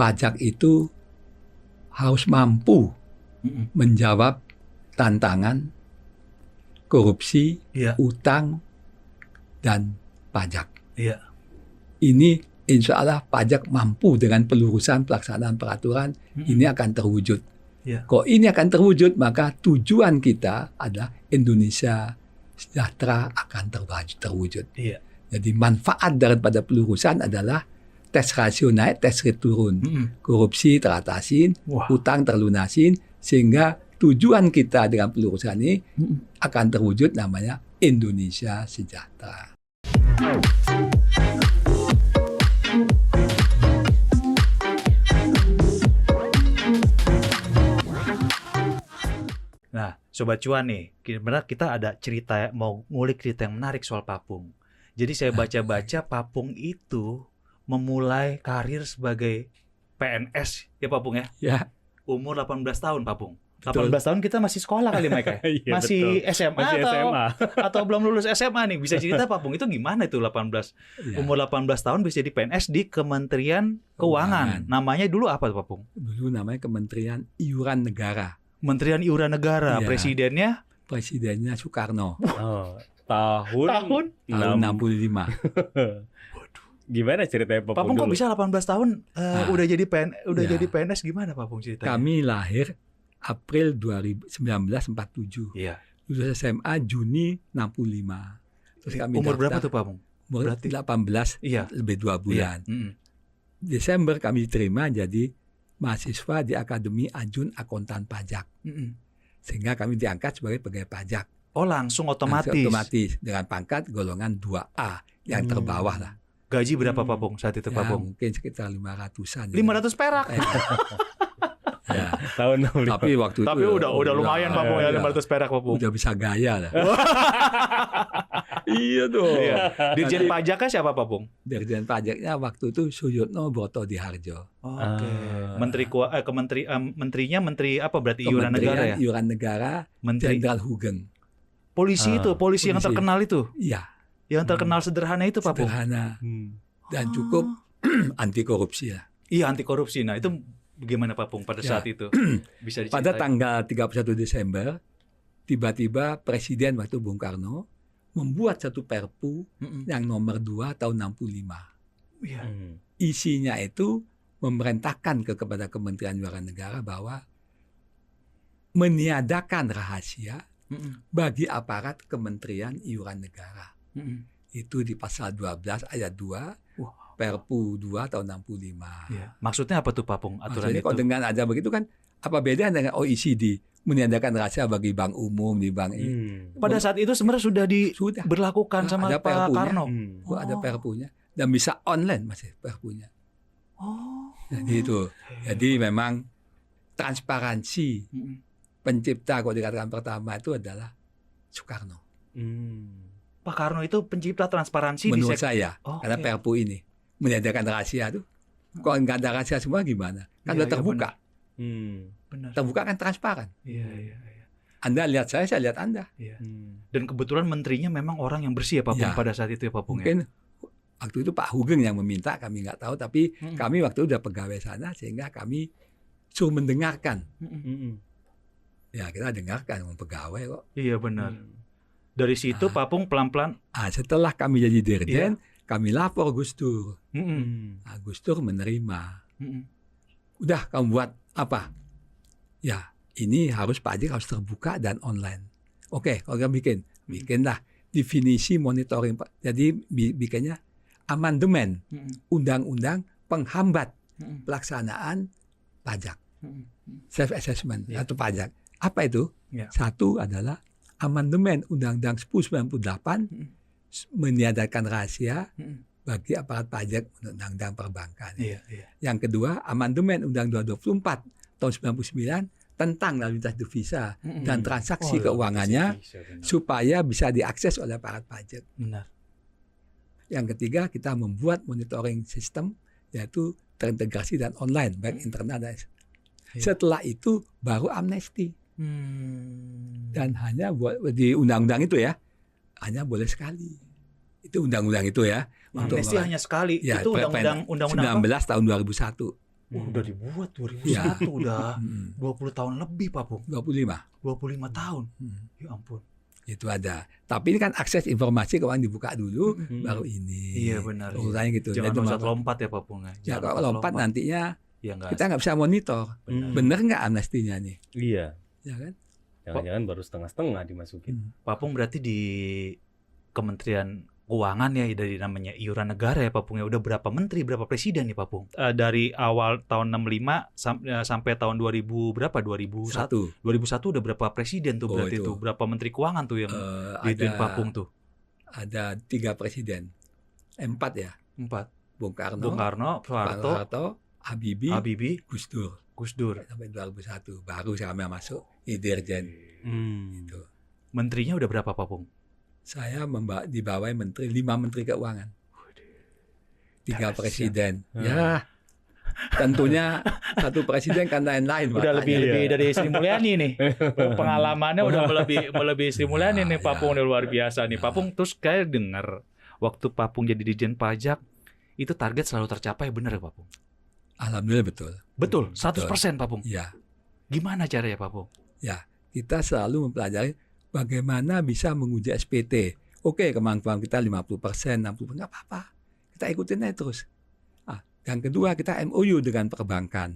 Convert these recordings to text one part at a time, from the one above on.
pajak itu harus mampu menjawab tantangan korupsi, Iya. utang, dan pajak. Iya. Ini insya Allah pajak mampu dengan pelurusan pelaksanaan peraturan ini akan terwujud. Iya. Kalau ini akan terwujud, maka tujuan kita adalah Indonesia sejahtera akan terwujud. Iya. Jadi manfaat daripada pelurusan adalah tax ratio naik, tax rate turun, korupsi teratasin, Wah. utang terlunasin, sehingga tujuan kita dengan pelurusan ini akan terwujud namanya Indonesia sejahtera. Nah, Sobat Cuan nih, benar kita ada cerita, mau ngulik cerita yang menarik soal Papung. Jadi saya baca-baca Papung itu memulai karir sebagai PNS ya Papung ya? Ya, Umur 18 tahun Papung. Betul. 18 tahun kita masih sekolah kali Mike ya? Iya, Masih betul. SMA Masih atau SMA. atau belum lulus SMA nih. Bisa cerita Papung itu gimana itu 18? ya. Umur 18 tahun bisa jadi PNS di Kementerian Keuangan. Keuangan. Namanya dulu apa tuh Papung? Dulu namanya Kementerian Iuran Negara. Kementerian Iuran Negara. Iya. Presidennya Soekarno, Oh, tahun tahun tahun 65. Gimana ceritanya Papung Papung kok dulu? bisa 18 tahun udah jadi Iya. jadi PNS gimana Papung ceritanya? Kami lahir April 1947. Iya. Lulus SMA Juni 65. Terus kami Umur berapa daftar, tuh Papung? Umur berarti? 18 Iya. lebih 2 bulan. Iya. Desember kami diterima jadi mahasiswa di Akademi Ajun Akuntan Pajak. Sehingga kami diangkat sebagai pegawai pajak. Oh langsung otomatis. Langsung otomatis dengan pangkat golongan 2A yang terbawah lah. Gaji berapa Papung saat itu Ya, Papung? mungkin sekitar 500-an. 500 perak. Ya. Tahun 65. Tapi waktu itu Tapi udah lumayan Papung ya iya. 500 perak Papung. Udah bisa gaya lah. Iya dong. Iya. Dirjen pajaknya siapa Papung? Dirjen pajaknya waktu itu Suyotno Broto Diharjo. Oke. Menterinya menteri apa berarti iuran Kementerian negara ya? Iuran Negara Menteri Jenderal Hugeng. polisi itu, polisi yang polisi. terkenal itu. Iya, Yang terkenal sederhana itu Papung. sederhana dan cukup anti korupsi lah. Iya, anti korupsi. Nah, itu bagaimana Papung pada Ya. saat itu? Bisa diceritain? Pada tanggal 31 Desember, tiba-tiba Presiden waktu Bung Karno membuat satu Perpu yang nomor 2 tahun 65. Iya. Isinya itu memerintahkan kepada Kementerian Iuran Negara bahwa meniadakan rahasia bagi aparat Kementerian Iuran Negara. Itu di pasal 12 ayat 2 Wah. Perpu 2 tahun 65. Iya. Maksudnya apa tuh Papung aturan Maksudnya itu? kalau dengan ada begitu kan apa bedanya dengan OECD meniadakan rahasia bagi bank umum di bank ini? Pada saat itu sebenarnya sudah Sudah. diberlakukan sama Ada Pak perpunya. Karno. Oh, ada perpunya dan bisa online masih perpunya. Oh. Jadi itu. Jadi memang transparansi pencipta kalau dikatakan pertama itu adalah Soekarno. Pak Karno itu pencipta transparansi Menurut di saya Oke. karena perpu ini meniadakan rahasia tuh. Kalau nggak ada rahasia semua gimana? Kan Iya, udah terbuka. benar. Terbuka kan transparan. Iya, iya. Anda lihat saya lihat Anda. Dan kebetulan menterinya memang orang yang bersih ya Papung Ya. pada saat itu ya Papung ya. Mungkin waktu itu Pak Hugeng yang meminta, kami nggak tahu, tapi kami waktu itu udah pegawai sana sehingga kami suruh mendengarkan. Ya kita dengarkan pegawai kok. Iya benar. Dari situ Ah. Papung pelan-pelan. Setelah kami jadi dirjen, Iya. kami lapor Gus Dur. Gus Dur menerima. Udah kamu buat apa? Ya ini harus pajak harus terbuka dan online. Oke, kalau kamu bikinlah definisi monitoring. Jadi bikinnya amandemen undang-undang penghambat pelaksanaan pajak, self assessment Ya. atau pajak. Apa itu? Ya. Satu adalah amandemen Undang-Undang 1098 meniadakan rahasia bagi aparat pajak Undang-Undang Perbankan. Iya, iya. Yang kedua, amandemen Undang-Undang 24 tahun 99 tentang lalu lintas devisa dan transaksi keuangannya supaya bisa diakses oleh aparat pajak. Benar. Yang ketiga, kita membuat monitoring sistem yaitu terintegrasi dan online baik internal dan setelah itu baru amnesti. Dan hanya buat di undang-undang itu ya, hanya boleh sekali. Itu undang-undang itu ya. Amnesti hanya sekali. Ya, Itu undang-undang apa? 19 tahun 2001. Udah dibuat 2001 Ya. udah 20 tahun lebih Pak Pung. 25. 25 tahun. Ya ampun. Itu ada. Tapi ini kan akses informasi keuangan dibuka dulu, baru ini. Iya benar. Urusannya gitu. Jangan Jadi lompat ya Pak Pung. ya Jangan kalau lompat nantinya ya enggak. kita nggak bisa monitor. Bener nggak amnestinya nih? Iya. Ya kan? Jangan-jangan baru setengah-setengah dimasukin. Pak Pung berarti di Kementerian Keuangan ya, dari namanya iuran negara ya Pak Pung ya, udah berapa menteri, berapa presiden nih Pak Pung? Dari awal tahun 65 sampai tahun 2000 berapa? 2001 Satu. udah berapa presiden tuh berarti itu. tuh? Berapa menteri keuangan tuh yang diituin Pak Pung tuh? Ada 3 presiden. 4 ya. 4. Bung Karno, Bung Karno, Soeharto, Habibie, Gus Dur. Gus Dur. Sampai 2001 baru kami masuk di Dirjen. Gitu. Menterinya udah berapa Pak Pung? Saya dibawahi 5 menteri keuangan. 3 presiden. Ya. Tentunya satu presiden kan lain-lain. Udah makanya. lebih dari Sri Mulyani nih. Pengalamannya udah melebihi Sri Mulyani nih Pak Pung, luar biasa nih Pak Pung. Terus kayak dengar waktu Pak Pung jadi Dirjen Pajak itu target selalu tercapai, bener ya Pak Pung? Alhamdulillah betul. Betul, 100% Pak Pung. Ya. Gimana caranya Pak Pung? Ya, kita selalu mempelajari bagaimana bisa menguji SPT. Oke, kemampuan kita 50%, 60%, nggak apa-apa. Kita ikutin aja terus. Yang kedua, kita MOU dengan perbankan.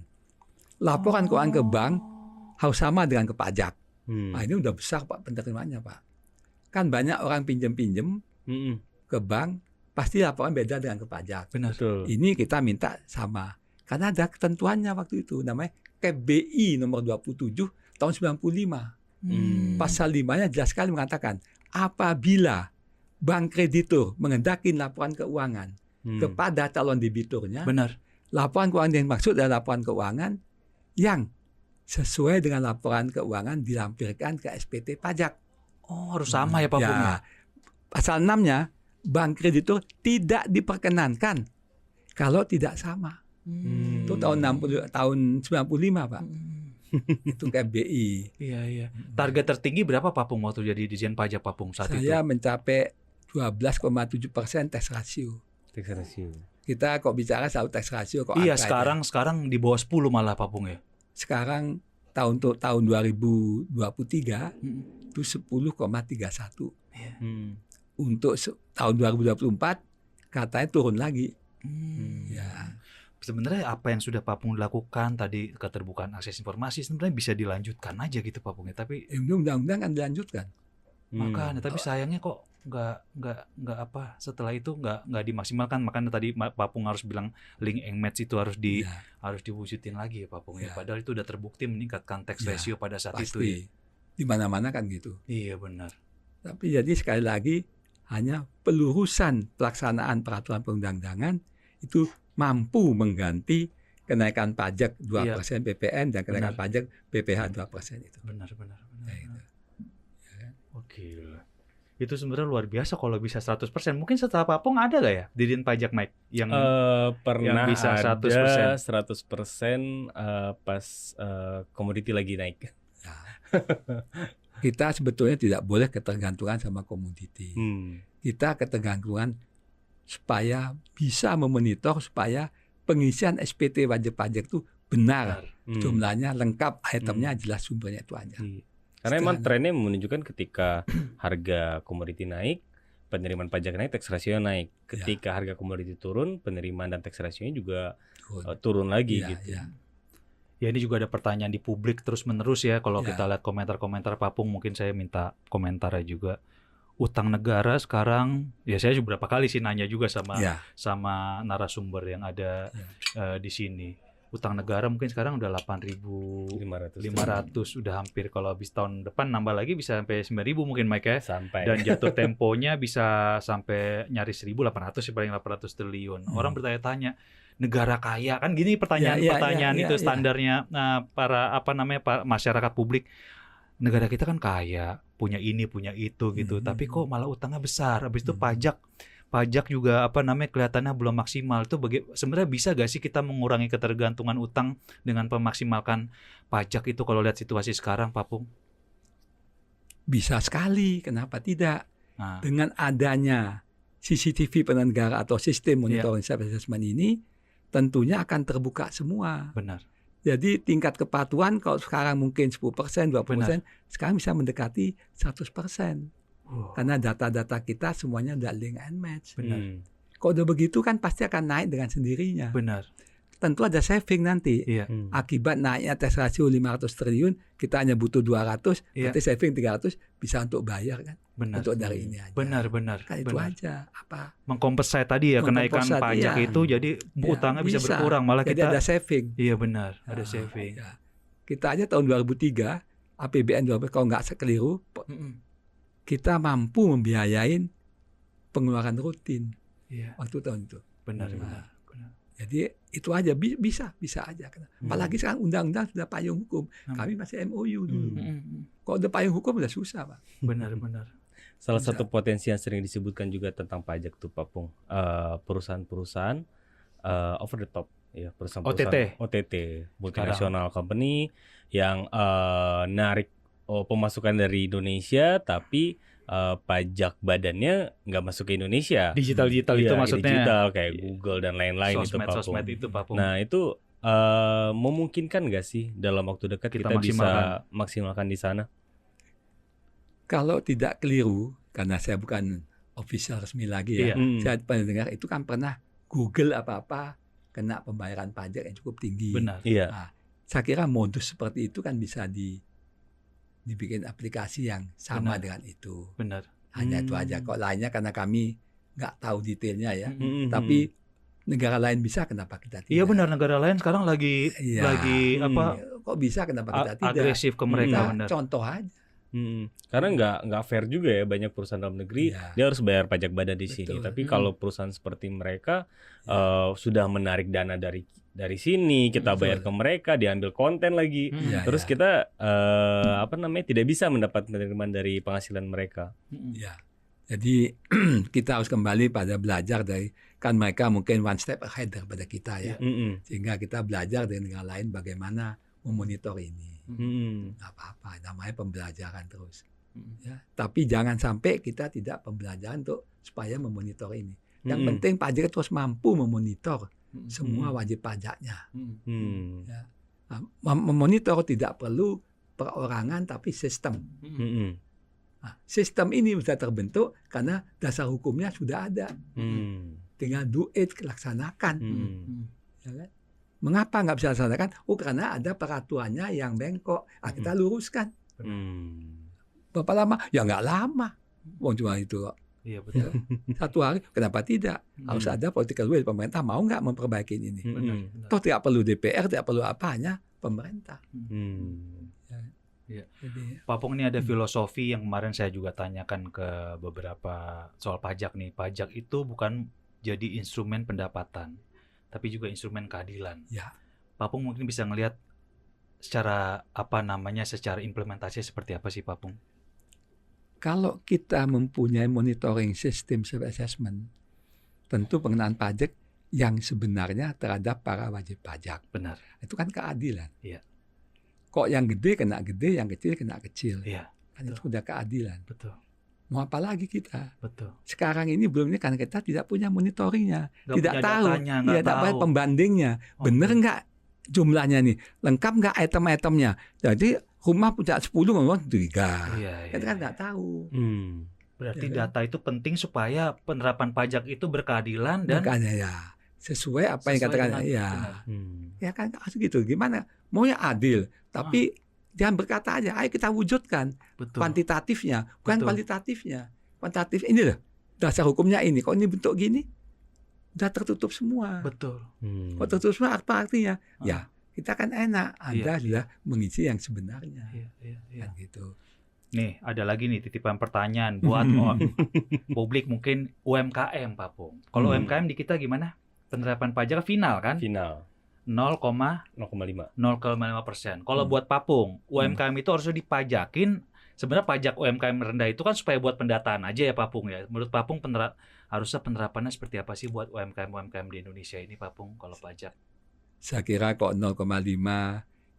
Laporan keuangan ke bank harus sama dengan ke pajak. Ini udah besar Pak penerimanya Pak. Kan banyak orang pinjem-pinjem ke bank, pasti laporan beda dengan ke pajak. Benar. Betul. Ini kita minta sama. Karena ada ketentuannya waktu itu, namanya KBI nomor 27 tahun 95. Pasal 5-nya jelas sekali mengatakan, apabila bank kreditur mengendaki laporan keuangan kepada calon debiturnya, Benar. laporan keuangan yang dimaksud adalah laporan keuangan yang sesuai dengan laporan keuangan dilampirkan ke SPT pajak. Oh, harus sama ya Pak Pung ya? Pasal 6-nya, bank kreditur tidak diperkenankan kalau tidak sama. Itu tahun 95 Pak. Itu KBI. Iya. Target tertinggi berapa Pak Pung waktu jadi Dirjen Pajak Pak Pung saat itu? Saya mencapai 12,7% tax ratio. Tax ratio. Kita kok bicara selalu tax ratio kok. Iya, angkanya. sekarang di bawah 10 malah Pak Pung ya. Sekarang tahun 2023 itu 10,31. Untuk tahun 2024 katanya turun lagi. Ya. Sebenarnya apa yang sudah Pak Pung lakukan tadi, keterbukaan akses informasi, sebenarnya bisa dilanjutkan aja gitu Pak Pung ya. Tapi Undang-undang kan dilanjutkan. makanya, tapi sayangnya kok nggak apa, setelah itu nggak dimaksimalkan. Makanya tadi Pak Pung harus bilang link and match itu harus diwujudin lagi ya Pak Pung ya. Padahal itu udah terbukti meningkatkan tax ratio pada saat itu ya. Di mana-mana kan gitu. Iya benar. Tapi jadi sekali lagi hanya pelurusan pelaksanaan peraturan perundang-undangan itu mampu mengganti kenaikan pajak 2% PPN dan kenaikan pajak PPh 2% itu. Benar. Ya, gitu. Oke. Itu sebenarnya luar biasa kalau bisa 100%. Mungkin setelah Pak Pung ada gak ya Dirjen Pajak Mike yang pernah bisa ada 100%. 100% pas komoditi lagi naik. Ya. Kita sebetulnya tidak boleh ketergantungan sama komoditi. Kita ketergantungan supaya bisa memonitor supaya pengisian SPT wajib pajak itu benar. Jumlahnya lengkap, itemnya jelas, sumbernya itu aja. Karena emang trennya menunjukkan ketika harga komoditi naik, penerimaan pajak naik, tax ratio naik. Ketika harga komoditi turun, penerimaan dan tax ratio-nya juga turun lagi gitu. Ya ini juga ada pertanyaan di publik terus menerus ya. Kalau kita lihat komentar-komentar Pak Pung, mungkin saya minta komentarnya juga. Utang negara sekarang, ya saya beberapa kali sih nanya juga sama narasumber yang ada di sini. Utang negara mungkin sekarang udah 8.500, udah hampir, kalau habis tahun depan nambah lagi bisa sampai 9.000 mungkin Mike ya. Sampai. Dan jatuh temponya bisa sampai nyaris 1.800 sih, paling 800 triliun. Orang bertanya-tanya, negara kaya kan gini pertanyaan itu standarnya para masyarakat publik. Negara kita kan kaya, punya ini, punya itu gitu. Tapi kok malah utangnya besar. Habis itu pajak juga kelihatannya belum maksimal. Itu sebenarnya bisa gak sih kita mengurangi ketergantungan utang dengan memaksimalkan pajak itu kalau lihat situasi sekarang, Pak Pung? Bisa sekali, kenapa tidak? Dengan adanya CCTV penyelenggara atau sistem monitoring assessment ini, tentunya akan terbuka semua. Benar. Jadi tingkat kepatuhan kalau sekarang mungkin 10%, 20%, sekarang bisa mendekati 100%. Karena data-data kita semuanya udah link and match. Benar. Kalau udah begitu kan pasti akan naik dengan sendirinya. Benar. Tentu ada saving nanti. Iya. Akibat naiknya tax ratio 500 triliun, kita hanya butuh 200, berarti saving 300 bisa untuk bayar kan. Benar. Untuk dari ini aja. Benar. Kan itu aja. Apa? Mengkompensasi tadi ya kenaikan pajak itu, jadi utangnya bisa berkurang, malah jadi kita ada saving. Iya benar, ada saving. Ya. Kita aja tahun 2003 APBN 2000 kalau nggak sekeliru, kita mampu membiayain pengeluaran rutin. Iya. Waktu tahun itu. Benar. Jadi itu aja bisa aja. Apalagi sekarang undang-undang sudah payung hukum. Kami masih MOU dulu. Kalau udah payung hukum udah susah, Pak. Benar. Salah satu potensi yang sering disebutkan juga tentang pajak tuh Pak Pung, perusahaan-perusahaan over the top, ya perusahaan-perusahaan OTT, multinational company yang narik pemasukan dari Indonesia tapi pajak badannya nggak masuk ke Indonesia. Digital itu maksudnya. Digital kayak Google dan lain-lain sosmed itu Pak Pung. Nah itu memungkinkan nggak sih dalam waktu dekat kita bisa maksimalkan di sana? Kalau tidak keliru, karena saya bukan official resmi lagi ya, saya pernah dengar itu kan pernah Google apa-apa kena pembayaran pajak yang cukup tinggi. Benar. Iya. Nah, saya kira modus seperti itu kan bisa dibikin aplikasi yang sama dengan itu. Benar. Hanya itu aja. Kok lainnya karena kami nggak tahu detailnya ya. Tapi negara lain bisa, kenapa kita tidak? Iya benar, negara lain sekarang lagi apa? Kok bisa, kenapa kita tidak? Agresif ke mereka. Benar. Contoh aja. Karena nggak fair juga ya, banyak perusahaan dalam negeri dia harus bayar pajak badan di sini. Tapi kalau perusahaan seperti mereka sudah menarik dana dari sini, kita bayar ke mereka, diambil konten lagi, terus kita tidak bisa mendapat penerimaan dari penghasilan mereka. Ya, jadi kita harus kembali pada belajar dari, kan mereka mungkin one step ahead daripada kita ya, sehingga kita belajar dari negara lain bagaimana memonitor ini. Nggak apa-apa, namanya pembelajaran terus. Ya, tapi jangan sampai kita tidak pembelajaran supaya memonitor ini. Yang penting pajak terus mampu memonitor semua wajib pajaknya. Ya. Nah, memonitor tidak perlu perorangan tapi sistem. Nah, sistem ini bisa terbentuk karena dasar hukumnya sudah ada. Tinggal do it, laksanakan. Ya kan? Mengapa nggak bisa dilaksanakan? Karena ada peraturannya yang bengkok. Kita luruskan. Berapa lama? Ya nggak lama. Cuma itu kok. Iya betul. 1 hari, kenapa tidak? Harus ada political will. Pemerintah mau nggak memperbaiki ini? Benar. Toh tidak perlu DPR, tidak perlu apanya, pemerintah. Ya. Pak Pung, ini ada filosofi yang kemarin saya juga tanyakan ke beberapa soal pajak nih. Pajak itu bukan jadi instrumen pendapatan, tapi juga instrumen keadilan. Ya. Pak Pung mungkin bisa ngelihat secara secara implementasi seperti apa sih Pak Pung? Kalau kita mempunyai monitoring system self-assessment, tentu pengenaan pajak yang sebenarnya terhadap para wajib pajak. Benar. Itu kan keadilan. Iya. Kok yang gede kena gede, yang kecil kena kecil. Iya. Kan itu udah keadilan. Betul. Mau apa lagi kita? Betul. Sekarang ini belum ini kan kita tidak punya monitoringnya, tidak tahu, tidak tahu pembandingnya, bener nggak jumlahnya nih, lengkap nggak item-itemnya. Jadi rumah punya 10 ngomong 3, kita kan nggak tahu. Berarti data itu penting supaya penerapan pajak itu berkeadilan dan sesuai apa yang katakan ya kan harus gitu. Gimana? Maunya adil, tapi jangan berkata aja, ayo kita wujudkan. Betul. Kuantitatifnya, bukan kualitatifnya. Kuantitatif ini loh, dasar hukumnya ini. Kok ini bentuk gini, udah tertutup semua. Betul. Kok tertutup semua apa artinya? Ya, kita kan enak. Anda sudah mengisi yang sebenarnya. Kan gitu. Nih, ada lagi nih titipan pertanyaan buat publik mungkin UMKM, Pak Pung. Kalau UMKM di kita gimana? Penerapan pajak final kan? Final. 0,5%. Kalau buat Pak Pung, UMKM itu harusnya dipajakin. Sebenarnya pajak UMKM rendah itu kan supaya buat pendataan aja ya Pak Pung ya. Menurut Pak Pung harusnya penerapannya seperti apa sih buat UMKM di Indonesia ini Pak Pung kalau pajak? Saya kira kok 0,5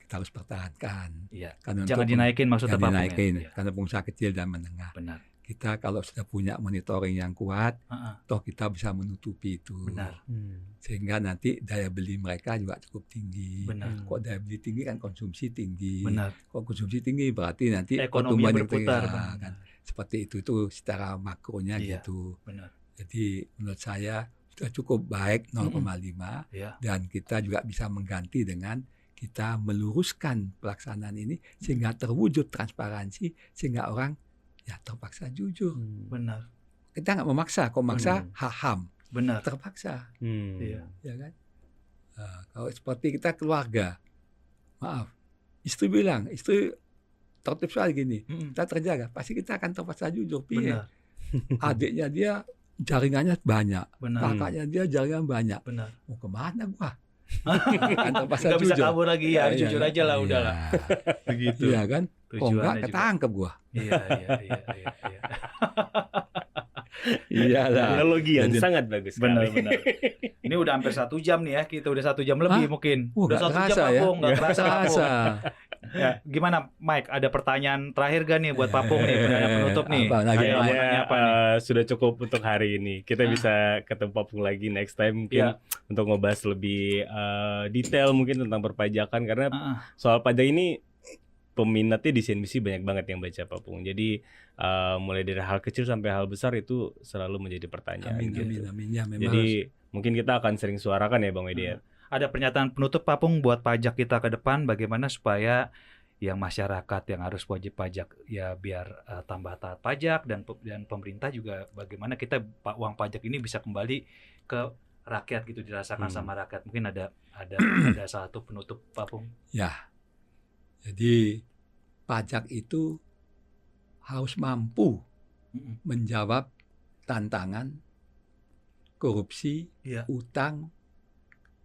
kita harus pertahankan. Iya. Karena jangan dinaikin maksudnya Pak Pung ya. Karena pengusaha kecil dan menengah. Benar. kita kalau sudah punya monitoring yang kuat, toh kita bisa menutupi itu. Benar. Sehingga nanti daya beli mereka juga cukup tinggi. Benar. Kok daya beli tinggi kan konsumsi tinggi. Benar. Kok konsumsi tinggi berarti nanti ekonomi berputar. Kan. Seperti itu secara makronya gitu. Benar. Jadi menurut saya sudah cukup baik 0,5 dan kita juga bisa mengganti dengan kita meluruskan pelaksanaan ini sehingga terwujud transparansi sehingga orang ya terpaksa jujur. Benar. Kita nggak memaksa, kok maksa haham. Benar. Terpaksa. Iya. Ya kan? Kalau seperti kita keluarga, maaf, istri bilang, istri tertib soal gini, kita terjaga, pasti kita akan terpaksa jujur. Benar. Adiknya dia jaringannya banyak, Benar. kakaknya dia jaringan banyak. Benar. Mau kemana gua? Kan terpaksa Nggak bisa jujur. kabur lagi ya, jujur aja lah udahlah. Begitu. Iya kan? Kok enggak ketangkep gua. Iya. Iyalah. Analogi yang sangat bagus sekali. Benar. Ini udah hampir 1 jam nih ya, kita udah 1 jam lebih mungkin. Udah 1 jam Papung, nggak kerasa. Ya, gimana Mike? Ada pertanyaan terakhir gak nih buat Papung nih, pertanyaan penutup nih? Sudah cukup untuk hari ini. Kita bisa ketemu Papung lagi next time mungkin untuk ngebahas lebih detail mungkin tentang perpajakan karena soal pajak ini peminatnya di CNBC banyak banget yang baca Papung. Jadi mulai dari hal kecil sampai hal besar itu selalu menjadi pertanyaan. Amin. Ya, memang jadi mungkin kita akan sering suarakan ya Bang Wedi. Ada pernyataan penutup Papung buat pajak kita ke depan bagaimana supaya yang masyarakat yang harus wajib pajak ya biar tambah taat pajak dan pemerintah juga bagaimana kita uang pajak ini bisa kembali ke rakyat gitu dirasakan sama rakyat. Mungkin ada satu penutup Papung. Ya. Jadi pajak itu harus mampu menjawab tantangan korupsi, utang,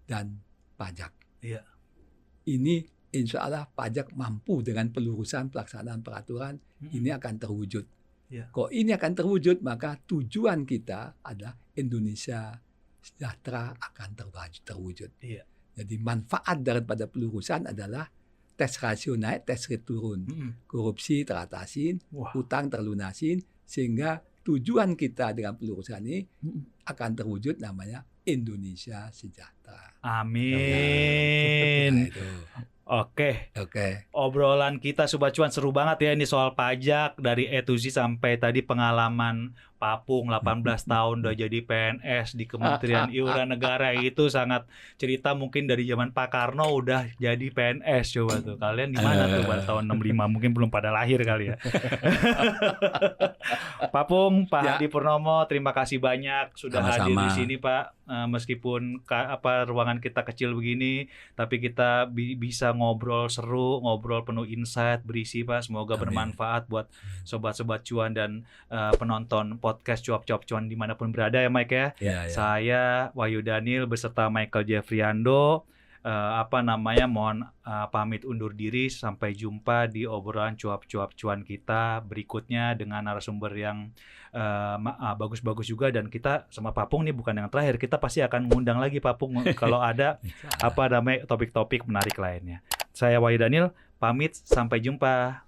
dan pajak. Ini insya Allah pajak mampu dengan pelurusan pelaksanaan peraturan ini akan terwujud. Kalau ini akan terwujud maka tujuan kita adalah Indonesia sejahtera akan terwujud. Jadi manfaat daripada pelurusan adalah tax ratio naik, tax rate turun, korupsi teratasin, hutang terlunasin, sehingga tujuan kita dengan pelurusan ini akan terwujud namanya Indonesia sejahtera. Amin. Oke. Obrolan kita Sobat Cuan seru banget ya ini soal pajak dari A to Z sampai tadi pengalaman Papung 18 tahun udah jadi PNS di Kementerian Iuran Negara itu sangat cerita mungkin dari zaman Pak Karno udah jadi PNS coba tuh. Kalian di mana tuh pada tahun 65 mungkin belum pada lahir kali ya. Papung, Pak Hadi Purnomo, terima kasih banyak sudah hadir di sini Pak. Meskipun ruangan kita kecil begini, tapi kita bisa ngobrol seru, ngobrol penuh insight, berisi Pak. Semoga bermanfaat buat sobat-sobat cuan dan penonton podcast Cuap-Cuap Cuan dimanapun berada ya Mike ya. Saya Wahyu Daniel beserta Michael Jeffriando mohon pamit undur diri. Sampai jumpa di obrolan Cuap-Cuap Cuan kita berikutnya dengan narasumber yang bagus-bagus juga, dan kita sama Papung nih bukan yang terakhir, kita pasti akan mengundang lagi Papung kalau ada topik-topik menarik lainnya. Saya Wahyu Daniel pamit, sampai jumpa.